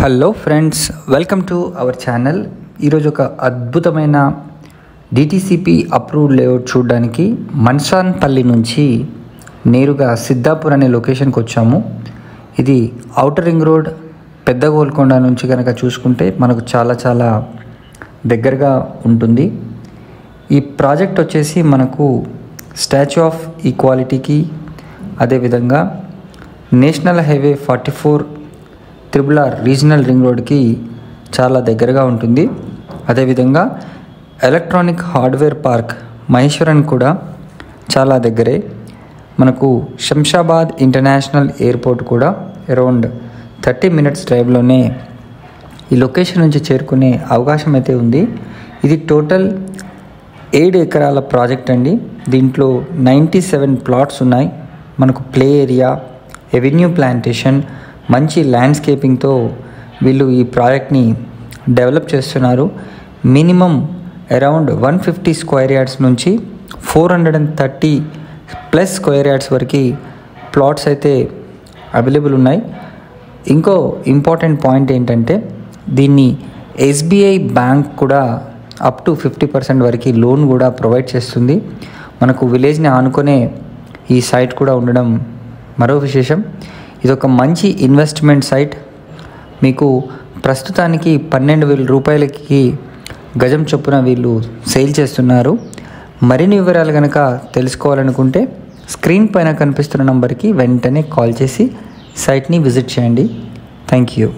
Hello friends, welcome to our channel. ఈరోజు ఒక అద్భుతమైన డిటిసిపి అప్రూవ్డ్ లేఅవుట్ చూడడానికి మన్సాన్పల్లి నుంచి నేరుగా సిద్ధాపూర్ అనే లొకేషన్కి వచ్చాము. ఇది ఔటర్ రింగ్ రోడ్ పెద్ద గోల్కొండ నుంచి కనుక చూసుకుంటే మనకు చాలా దగ్గరగా ఉంటుంది. ఈ ప్రాజెక్ట్ వచ్చేసి మనకు స్టాచ్యూ ఆఫ్ ఈక్వాలిటీకి, అదేవిధంగా national highway 44 RRR regional ring రోడ్కి చాలా దగ్గరగా ఉంటుంది. అదేవిధంగా ఎలక్ట్రానిక్ హార్డ్వేర్ పార్క్ మహేశ్వరన్ కూడా చాలా దగ్గరే. మనకు శంషాబాద్ ఇంటర్నేషనల్ ఎయిర్పోర్ట్ కూడా అరౌండ్ 30 minutes డ్రైవ్లోనే ఈ లొకేషన్ నుంచి చేరుకునే అవకాశం అయితే ఉంది. ఇది టోటల్ 7 ఎకరాల ప్రాజెక్ట్ అండి. దీంట్లో 97 ప్లాట్స్ ఉన్నాయి. మనకు ప్లే ఏరియా, ఎవెన్యూ ప్లాంటేషన్, మంచి ల్యాండ్స్కేపింగ్తో వీళ్ళు ఈ ప్రాజెక్ట్ని డెవలప్ చేస్తున్నారు. మినిమం అరౌండ్ 150 స్క్వేర్ యార్డ్స్ నుంచి 430+ స్క్వేర్ యార్డ్స్ వరకు ప్లాట్స్ అయితే అవైలబుల్ ఉన్నాయి. ఇంకో ఇంపార్టెంట్ పాయింట్ ఏంటంటే దీన్ని SBI బ్యాంక్ కూడా అప్ టు 50% వరకు లోన్ కూడా ప్రొవైడ్ చేస్తుంది. మనకు విలేజ్ని ఆనుకునే ఈ సైట్ కూడా ఉండడం మరో విశేషం. ఇది ఒక మంచి ఇన్వెస్ట్మెంట్ సైట్. మీకు ప్రస్తుతానికి 12,000 రూపాయలకి గజం చొప్పున వీళ్ళు సేల్ చేస్తున్నారు. మరిన్ని వివరాలు కనుక తెలుసుకోవాలనుకుంటే స్క్రీన్ పైన కనిపిస్తున్న నంబర్కి వెంటనే కాల్ చేసి సైట్ని విజిట్ చేయండి. Thank you.